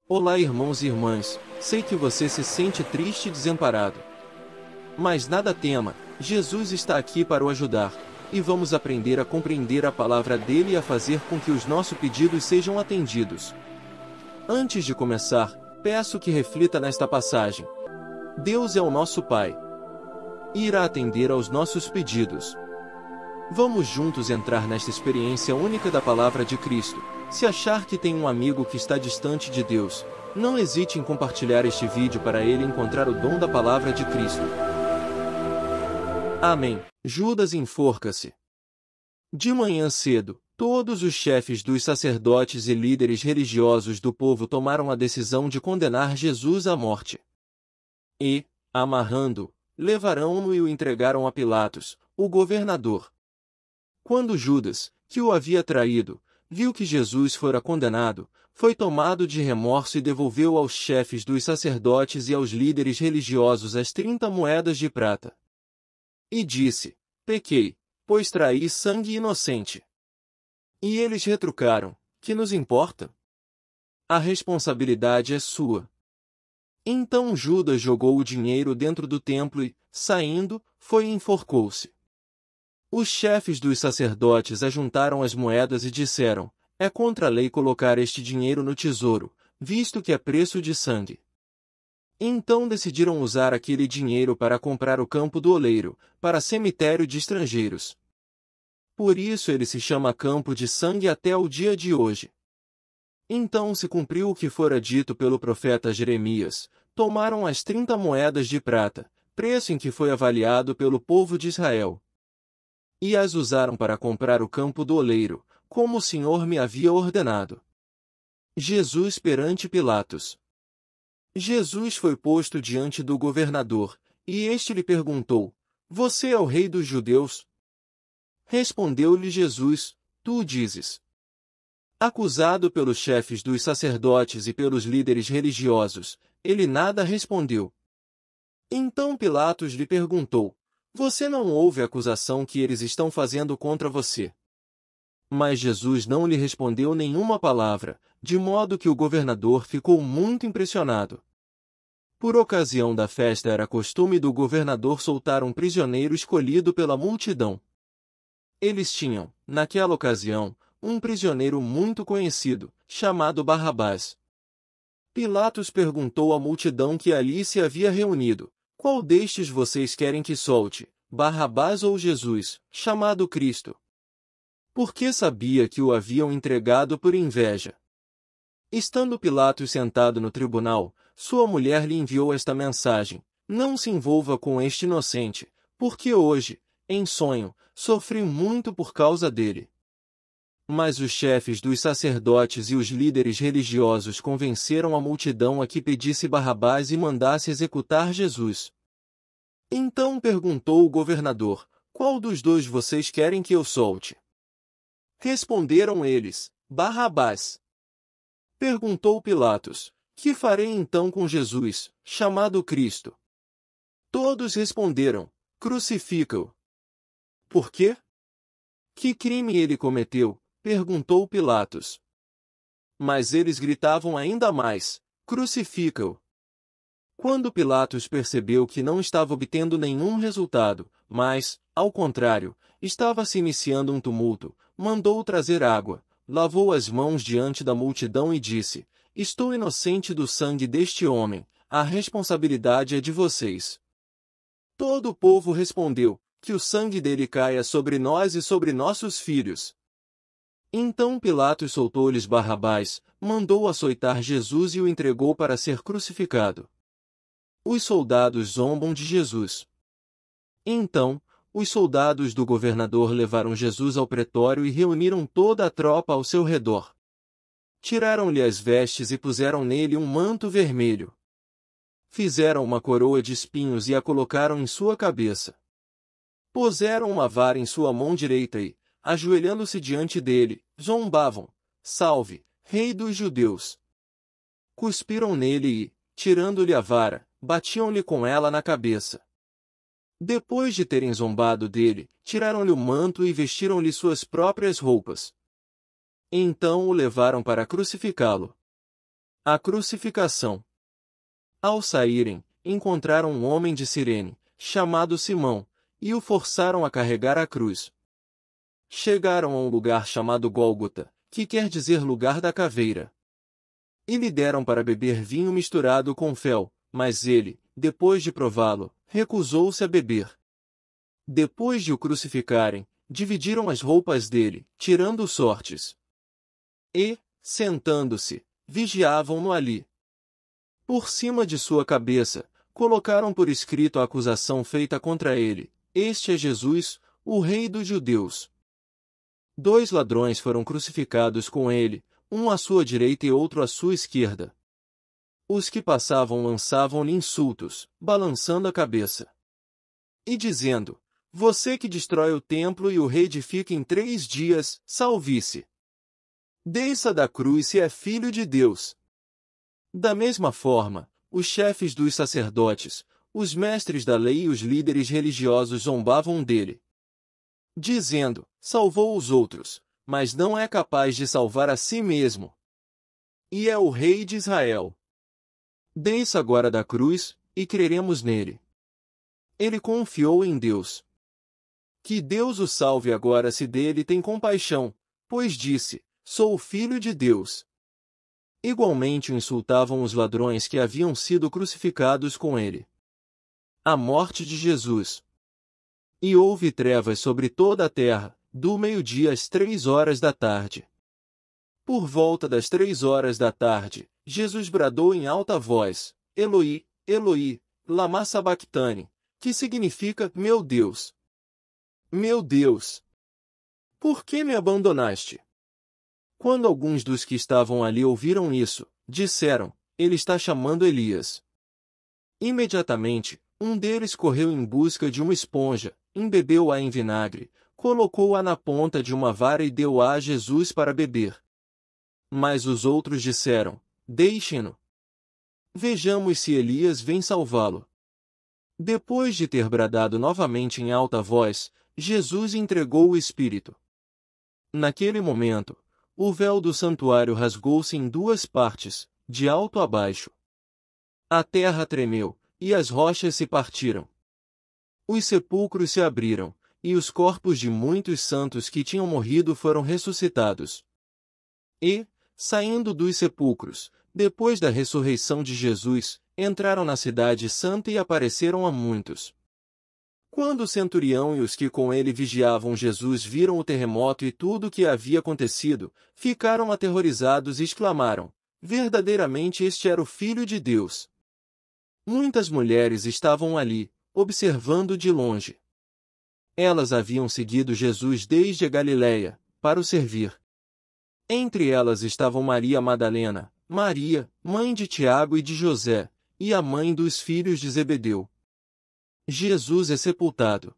Olá, irmãos e irmãs, sei que você se sente triste e desamparado. Mas nada tema, Jesus está aqui para o ajudar, e vamos aprender a compreender a palavra dele e a fazer com que os nossos pedidos sejam atendidos. Antes de começar, peço que reflita nesta passagem. Deus é o nosso Pai e irá atender aos nossos pedidos. Vamos juntos entrar nesta experiência única da palavra de Cristo. Se achar que tem um amigo que está distante de Deus, não hesite em compartilhar este vídeo para ele encontrar o dom da palavra de Cristo. Amém. Judas enforca-se. De manhã cedo, todos os chefes dos sacerdotes e líderes religiosos do povo tomaram a decisão de condenar Jesus à morte. E, amarrando-o, levaram-no e o entregaram a Pilatos, o governador. Quando Judas, que o havia traído, viu que Jesus fora condenado, foi tomado de remorso e devolveu aos chefes dos sacerdotes e aos líderes religiosos as 30 moedas de prata. E disse: pequei, pois traí sangue inocente. E eles retrucaram: que nos importa? A responsabilidade é sua. Então Judas jogou o dinheiro dentro do templo e, saindo, foi e enforcou-se. Os chefes dos sacerdotes ajuntaram as moedas e disseram: é contra a lei colocar este dinheiro no tesouro, visto que é preço de sangue. Então decidiram usar aquele dinheiro para comprar o campo do oleiro, para cemitério de estrangeiros. Por isso ele se chama Campo de Sangue até o dia de hoje. Então se cumpriu o que fora dito pelo profeta Jeremias: tomaram as 30 moedas de prata, preço em que foi avaliado pelo povo de Israel, e as usaram para comprar o campo do oleiro, como o Senhor me havia ordenado. Jesus perante Pilatos. Jesus foi posto diante do governador, e este lhe perguntou: você é o rei dos judeus? Respondeu-lhe Jesus: tu o dizes. Acusado pelos chefes dos sacerdotes e pelos líderes religiosos, ele nada respondeu. Então Pilatos lhe perguntou: você não ouve a acusação que eles estão fazendo contra você? Mas Jesus não lhe respondeu nenhuma palavra, de modo que o governador ficou muito impressionado. Por ocasião da festa era costume do governador soltar um prisioneiro escolhido pela multidão. Eles tinham, naquela ocasião, um prisioneiro muito conhecido, chamado Barrabás. Pilatos perguntou à multidão que ali se havia reunido: qual destes vocês querem que solte, Barrabás ou Jesus, chamado Cristo? Porque sabia que o haviam entregado por inveja. Estando Pilatos sentado no tribunal, sua mulher lhe enviou esta mensagem: não se envolva com este inocente, porque hoje, em sonho, sofri muito por causa dele. Mas os chefes dos sacerdotes e os líderes religiosos convenceram a multidão a que pedisse Barrabás e mandasse executar Jesus. Então perguntou o governador: qual dos dois vocês querem que eu solte? Responderam eles: Barrabás. Perguntou Pilatos: que farei então com Jesus, chamado Cristo? Todos responderam: crucifica-o. Por quê? Que crime ele cometeu? Perguntou Pilatos. Mas eles gritavam ainda mais: crucifica-o. Quando Pilatos percebeu que não estava obtendo nenhum resultado, mas, ao contrário, estava se iniciando um tumulto, mandou trazer água, lavou as mãos diante da multidão e disse: estou inocente do sangue deste homem, a responsabilidade é de vocês. Todo o povo respondeu: que o sangue dele caia sobre nós e sobre nossos filhos. Então Pilatos soltou-lhes Barrabás, mandou açoitar Jesus e o entregou para ser crucificado. Os soldados zombam de Jesus. Então, os soldados do governador levaram Jesus ao pretório e reuniram toda a tropa ao seu redor. Tiraram-lhe as vestes e puseram nele um manto vermelho. Fizeram uma coroa de espinhos e a colocaram em sua cabeça. Puseram uma vara em sua mão direita e, ajoelhando-se diante dele, zombavam: salve, rei dos judeus! Cuspiram nele e, tirando-lhe a vara, batiam-lhe com ela na cabeça. Depois de terem zombado dele, tiraram-lhe o manto e vestiram-lhe suas próprias roupas. Então o levaram para crucificá-lo. A crucificação. Ao saírem, encontraram um homem de Cirene, chamado Simão, e o forçaram a carregar a cruz. Chegaram a um lugar chamado Gólgota, que quer dizer lugar da caveira. E lhe deram para beber vinho misturado com fel, mas ele, depois de prová-lo, recusou-se a beber. Depois de o crucificarem, dividiram as roupas dele, tirando sortes. E, sentando-se, vigiavam-no ali. Por cima de sua cabeça, colocaram por escrito a acusação feita contra ele: Este é Jesus, o Rei dos Judeus. 2 ladrões foram crucificados com ele, um à sua direita e outro à sua esquerda. Os que passavam lançavam-lhe insultos, balançando a cabeça. E dizendo: Você que destrói o templo e o reedifica em 3 dias, salve-se. Desça da cruz se é filho de Deus. Da mesma forma, os chefes dos sacerdotes, os mestres da lei e os líderes religiosos zombavam dele, dizendo: Salvou os outros, mas não é capaz de salvar a si mesmo. E é o Rei de Israel. Desça agora da cruz, e creremos nele. Ele confiou em Deus. Que Deus o salve agora se dele tem compaixão, pois disse: Sou o Filho de Deus. Igualmente o insultavam os ladrões que haviam sido crucificados com ele. A morte de Jesus. E houve trevas sobre toda a terra, do meio-dia às 3 horas da tarde. Por volta das 3 horas da tarde, Jesus bradou em alta voz: Eloi, Eloi, lama sabactani, que significa: Meu Deus, por que me abandonaste? Quando alguns dos que estavam ali ouviram isso, disseram: Ele está chamando Elias. Imediatamente, um deles correu em busca de uma esponja, embebeu-a em vinagre, colocou-a na ponta de uma vara e deu-a a Jesus para beber. Mas os outros disseram: Deixem-no. Vejamos se Elias vem salvá-lo. Depois de ter bradado novamente em alta voz, Jesus entregou o Espírito. Naquele momento, o véu do santuário rasgou-se em 2 partes, de alto a baixo. A terra tremeu, e as rochas se partiram. Os sepulcros se abriram, e os corpos de muitos santos que tinham morrido foram ressuscitados. E, saindo dos sepulcros, depois da ressurreição de Jesus, entraram na cidade santa e apareceram a muitos. Quando o centurião e os que com ele vigiavam Jesus viram o terremoto e tudo o que havia acontecido, ficaram aterrorizados e exclamaram: Verdadeiramente este era o Filho de Deus. Muitas mulheres estavam ali, observando de longe. Elas haviam seguido Jesus desde a Galiléia, para o servir. Entre elas estavam Maria Madalena, Maria, mãe de Tiago e de José, e a mãe dos filhos de Zebedeu. Jesus é sepultado.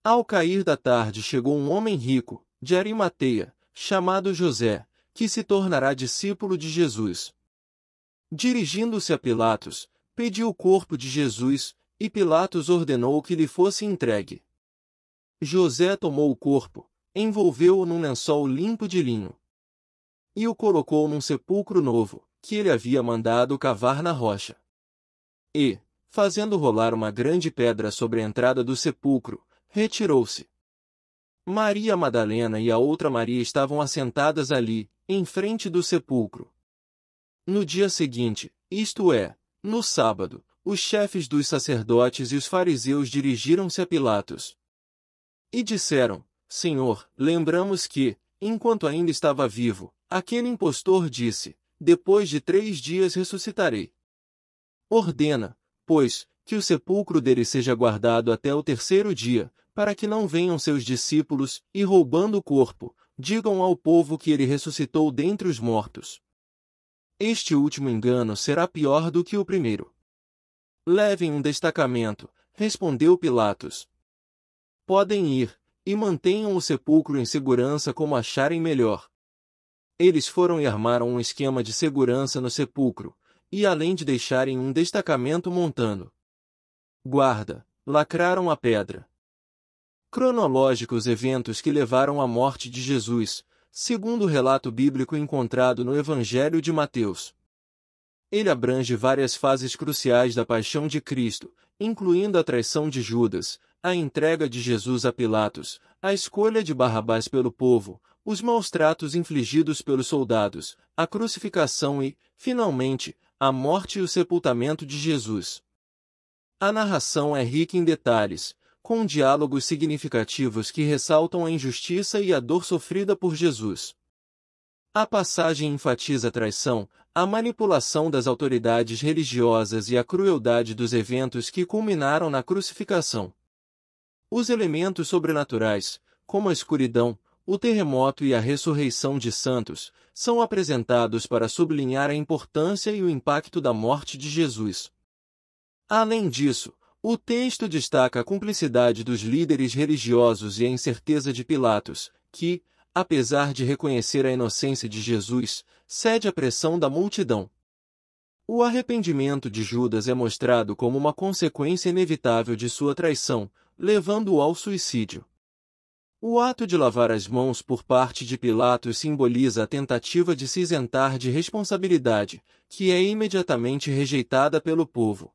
Ao cair da tarde chegou um homem rico, de Arimateia, chamado José, que se tornará discípulo de Jesus. Dirigindo-se a Pilatos, pediu o corpo de Jesus, e Pilatos ordenou que lhe fosse entregue. José tomou o corpo, envolveu-o num lençol limpo de linho, e o colocou num sepulcro novo, que ele havia mandado cavar na rocha. E, fazendo rolar uma grande pedra sobre a entrada do sepulcro, retirou-se. Maria Madalena e a outra Maria estavam assentadas ali, em frente do sepulcro. No dia seguinte, isto é, no sábado, os chefes dos sacerdotes e os fariseus dirigiram-se a Pilatos. E disseram: Senhor, lembramos que, enquanto ainda estava vivo, aquele impostor disse: Depois de 3 dias ressuscitarei. Ordena, pois, que o sepulcro dele seja guardado até o 3º dia, para que não venham seus discípulos, e roubando o corpo, digam ao povo que ele ressuscitou dentre os mortos. Este último engano será pior do que o primeiro. Levem um destacamento, respondeu Pilatos. Podem ir, e mantenham o sepulcro em segurança como acharem melhor. Eles foram e armaram um esquema de segurança no sepulcro, e além de deixarem um destacamento montando guarda, lacraram a pedra. Cronológicos eventos que levaram à morte de Jesus, segundo o relato bíblico encontrado no Evangelho de Mateus. Ele abrange várias fases cruciais da paixão de Cristo, incluindo a traição de Judas, a entrega de Jesus a Pilatos, a escolha de Barrabás pelo povo, os maus-tratos infligidos pelos soldados, a crucificação e, finalmente, a morte e o sepultamento de Jesus. A narração é rica em detalhes, com diálogos significativos que ressaltam a injustiça e a dor sofrida por Jesus. A passagem enfatiza a traição, a manipulação das autoridades religiosas e a crueldade dos eventos que culminaram na crucificação. Os elementos sobrenaturais, como a escuridão, o terremoto e a ressurreição de santos, são apresentados para sublinhar a importância e o impacto da morte de Jesus. Além disso, o texto destaca a cumplicidade dos líderes religiosos e a incerteza de Pilatos, que, apesar de reconhecer a inocência de Jesus, cede à pressão da multidão. O arrependimento de Judas é mostrado como uma consequência inevitável de sua traição, levando-o ao suicídio. O ato de lavar as mãos por parte de Pilatos simboliza a tentativa de se isentar de responsabilidade, que é imediatamente rejeitada pelo povo.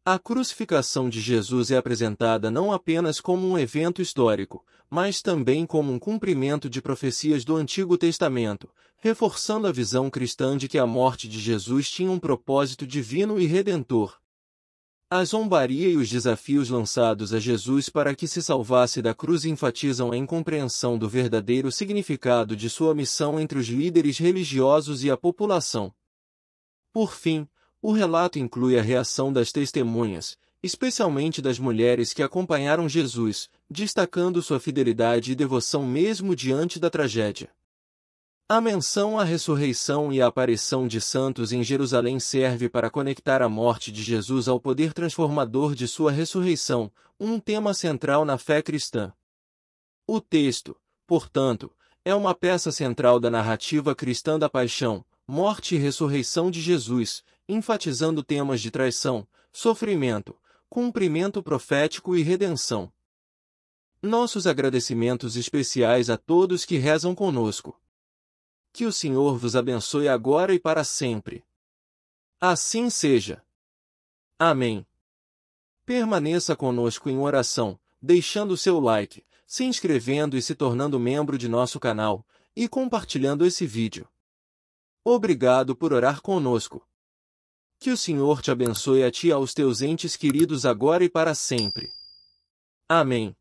A crucificação de Jesus é apresentada não apenas como um evento histórico, mas também como um cumprimento de profecias do Antigo Testamento, reforçando a visão cristã de que a morte de Jesus tinha um propósito divino e redentor. A zombaria e os desafios lançados a Jesus para que se salvasse da cruz enfatizam a incompreensão do verdadeiro significado de sua missão entre os líderes religiosos e a população. Por fim, o relato inclui a reação das testemunhas, especialmente das mulheres que acompanharam Jesus, destacando sua fidelidade e devoção mesmo diante da tragédia. A menção à ressurreição e à aparição de santos em Jerusalém serve para conectar a morte de Jesus ao poder transformador de sua ressurreição, um tema central na fé cristã. O texto, portanto, é uma peça central da narrativa cristã da paixão, morte e ressurreição de Jesus, enfatizando temas de traição, sofrimento, cumprimento profético e redenção. Nossos agradecimentos especiais a todos que rezam conosco. Que o Senhor vos abençoe agora e para sempre. Assim seja. Amém. Permaneça conosco em oração, deixando seu like, se inscrevendo e se tornando membro de nosso canal, e compartilhando esse vídeo. Obrigado por orar conosco. Que o Senhor te abençoe a ti e aos teus entes queridos agora e para sempre. Amém.